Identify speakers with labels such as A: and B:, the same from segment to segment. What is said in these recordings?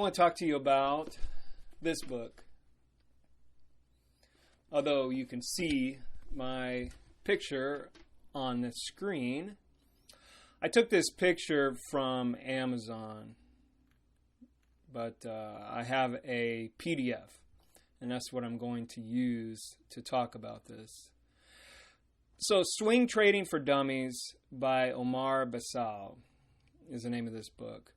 A: want to talk to you about this book. Although you can see my picture on the screen, I took this picture from Amazon, but I have a PDF, and that's what I'm going to use to talk about this. So, Swing Trading for Dummies by OMAR BASSAL is the name of this book.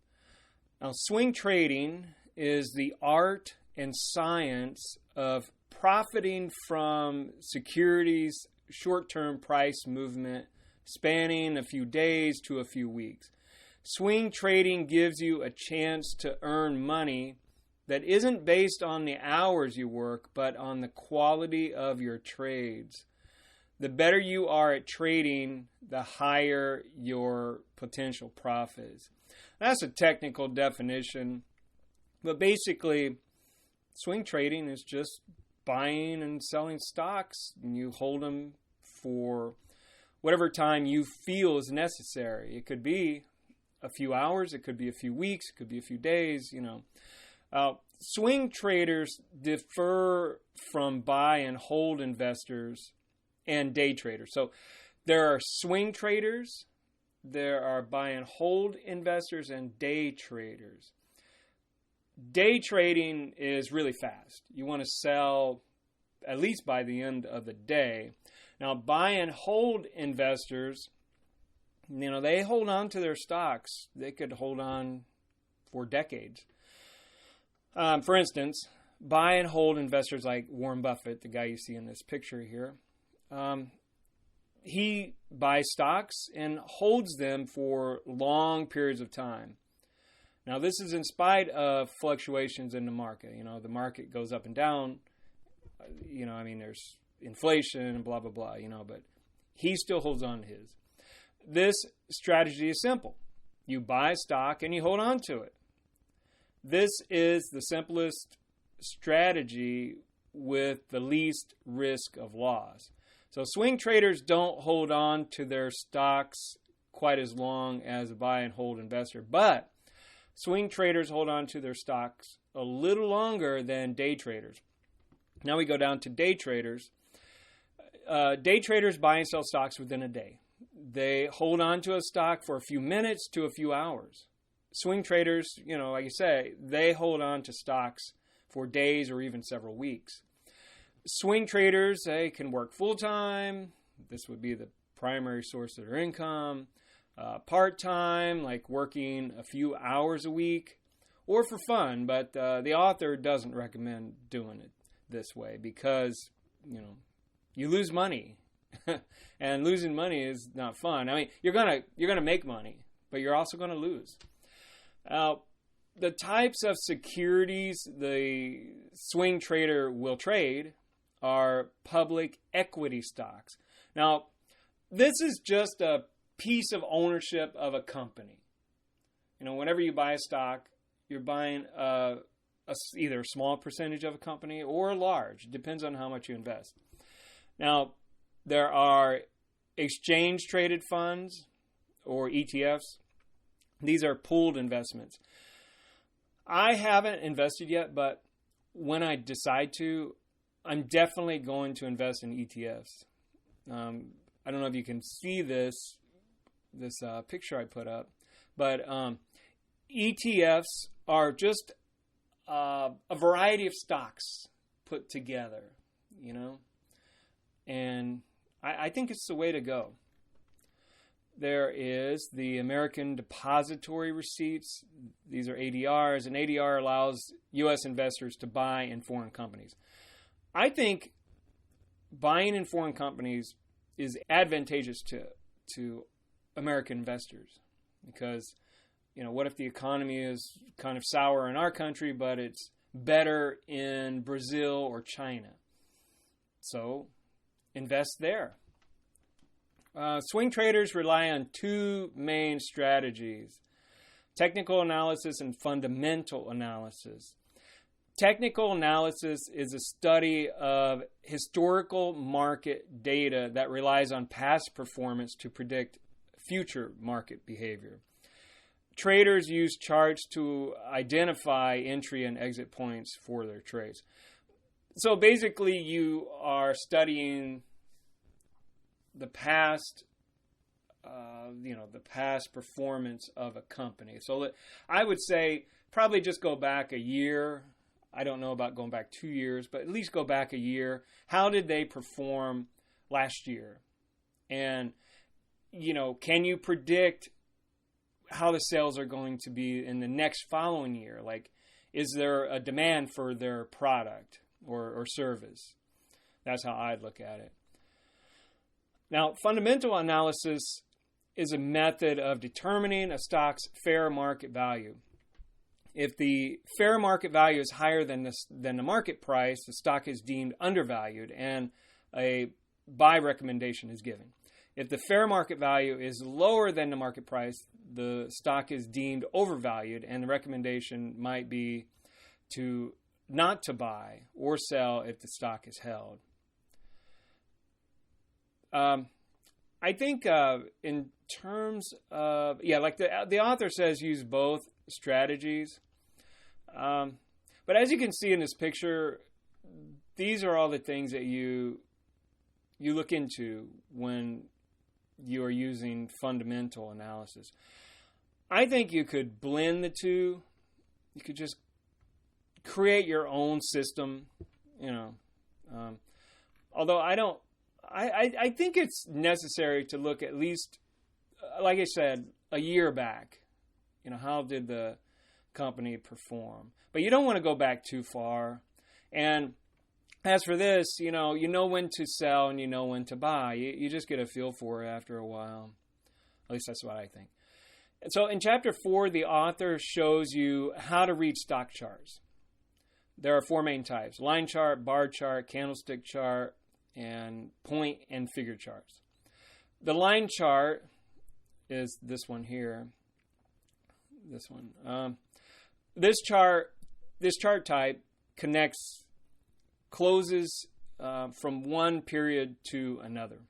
A: Now, swing trading is the art and science of profiting from securities' short-term price movement spanning a few days to a few weeks. Swing trading gives you a chance to earn money that isn't based on the hours you work, but on the quality of your trades. The better you are at trading, the higher your potential profit is. That's a technical definition, but basically, swing trading is just buying and selling stocks, and you hold them for whatever time you feel is necessary. It could be a few hours, it could be a few weeks, it could be a few days, Swing traders differ from buy and hold investors and day traders. So there are swing traders, there are buy and hold investors, and day traders. Day trading is really fast. You want to sell at least by the end of the day. Now, buy and hold investors, they hold on to their stocks. They could hold on for decades. For instance, buy and hold investors like Warren Buffett, the guy you see in this picture here, he buys stocks and holds them for long periods of time. Now, this is in spite of fluctuations in the market. The market goes up and down. There's inflation and blah, blah, blah, but he still holds on to his. This strategy is simple. You buy stock and you hold on to it. This is the simplest strategy with the least risk of loss. So swing traders don't hold on to their stocks quite as long as a buy and hold investor, but swing traders hold on to their stocks a little longer than day traders. Now we go down to day traders. Day traders buy and sell stocks within a day. They hold on to a stock for a few minutes to a few hours. Swing traders, like I say, they hold on to stocks for days or even several weeks. Swing traders, they can work full-time. This would be the primary source of their income. Part-time, like working a few hours a week, or for fun, but the author doesn't recommend doing it this way because, you lose money. And losing money is not fun. You're gonna make money, but you're also gonna lose. The types of securities the swing trader will trade are public equity stocks. Now, this is just a piece of ownership of a company. Whenever you buy a stock, you're buying either a small percentage of a company or a large. It depends on how much you invest. Now, there are exchange-traded funds or ETFs. These are pooled investments. I haven't invested yet, but when I decide to, I'm definitely going to invest in ETFs. I don't know if you can see this picture I put up, but ETFs are just a variety of stocks put together, and I think it's the way to go. There is the American Depository Receipts. These are ADRs, and ADR allows U.S. investors to buy in foreign companies. I think buying in foreign companies is advantageous to American investors because, what if the economy is kind of sour in our country, but it's better in Brazil or China? So invest there. Swing traders rely on two main strategies: technical analysis and fundamental analysis. Technical analysis is a study of historical market data that relies on past performance to predict future market behavior. traders use charts to identify entry and exit points for their trades. So basically, you are studying the past, the past performance of a company. So I would say probably just go back a year. I don't know about going back 2 years, but at least go back a year. How did they perform last year? And, can you predict how the sales are going to be in the next following year? Like, is there a demand for their product or service? That's how I'd look at it. Now, fundamental analysis is a method of determining a stock's fair market value. If the fair market value is higher than the market price, the stock is deemed undervalued and a buy recommendation is given. If the fair market value is lower than the market price, the stock is deemed overvalued and the recommendation might be not to buy or sell if the stock is held. I think in terms of, like the author says, use both strategies. But as you can see in this picture, these are all the things that you look into when you are using fundamental analysis. I think you could blend the two. You could just create your own system, although I think it's necessary to look at least, like I said, a year back. How did the company perform? But you don't want to go back too far. And as for this, you know when to sell and you know when to buy. You just get a feel for it after a while. At least that's what I think. So in chapter 4, the author shows you how to read stock charts. There are 4 main types: line chart, bar chart, candlestick chart, and point and figure charts. The line chart is this one here. This one. This chart type closes from one period to another,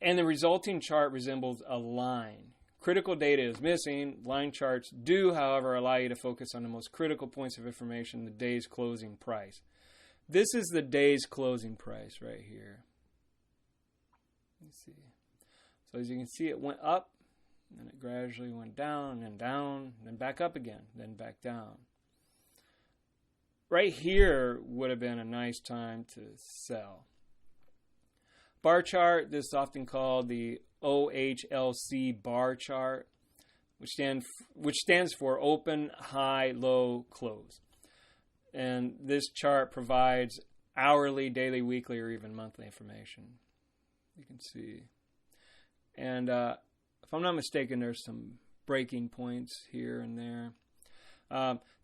A: and the resulting chart resembles a line. Critical data is missing. Line charts do, however, allow you to focus on the most critical points of information, the day's closing price. This is the day's closing price right here. Let's see. So as you can see, it went up, and it gradually went down, and then back up again, then back down. Right here would have been a nice time to sell. Bar chart, this is often called the OHLC bar chart, which stands for open, high, low, close. And this chart provides hourly, daily, weekly, or even monthly information. You can see. And if I'm not mistaken, there's some breaking points here and there.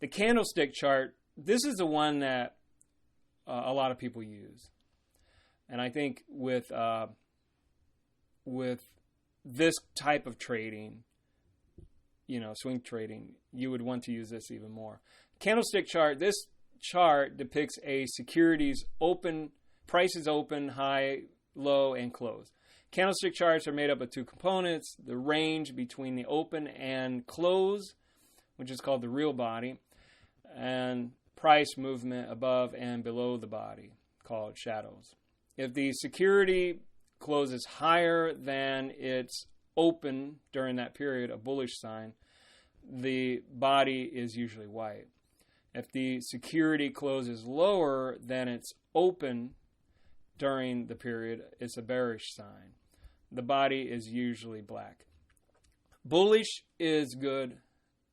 A: The candlestick chart, this is the one that a lot of people use. And I think with this type of trading, swing trading, you would want to use this even more. Candlestick chart, this chart depicts a security's prices open, high, low, and close. Candlestick charts are made up of 2 components: the range between the open and close, which is called the real body, and price movement above and below the body, called shadows. If the security closes higher than its open during that period, a bullish sign, the body is usually white. If the security closes lower than its open during the period, it's a bearish sign. The body is usually black. Bullish is good,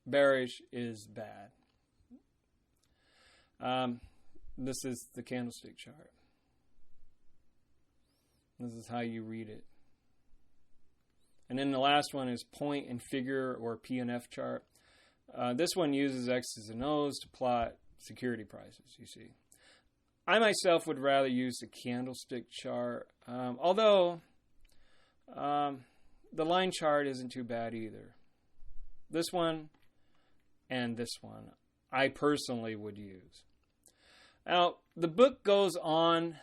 A: bearish is bad. This is the candlestick chart. This is how you read it. And then the last one is point and figure, or P&F chart. This one uses X's and O's to plot security prices, you see. I myself would rather use the candlestick chart, although the line chart isn't too bad either. This one and this one I personally would use. Now, the book goes on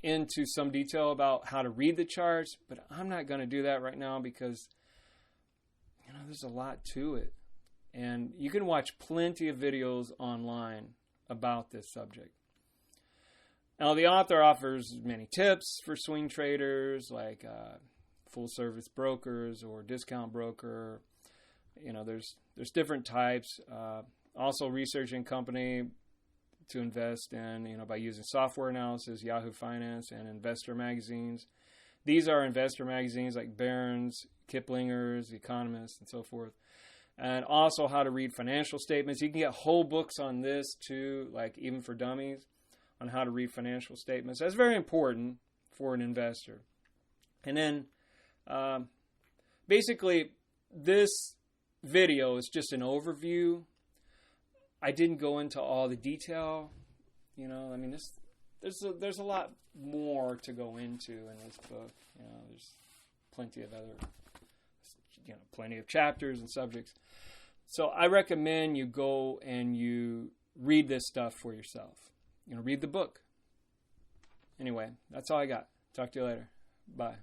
A: into some detail about how to read the charts, but I'm not going to do that right now because there's a lot to it. And you can watch plenty of videos online about this subject. Now, the author offers many tips for swing traders, like full-service brokers or discount broker. You know, there's different types. Also, researching company to invest in, you know, by using software analysis, Yahoo Finance, and investor magazines. These are investor magazines like Barron's, Kiplinger's, The Economist, and so forth. And also how to read financial statements. You can get whole books on this too, like even for dummies, on how to read financial statements. That's very important for an investor. And then basically this video is just an overview. I didn't go into all the detail. You know, I mean, there's a lot more to go into in this book. You know, there's plenty of other, you know, plenty of chapters and subjects. So I recommend you go and you read this stuff for yourself. You know, read the book. Anyway, that's all I got. Talk to you later. Bye.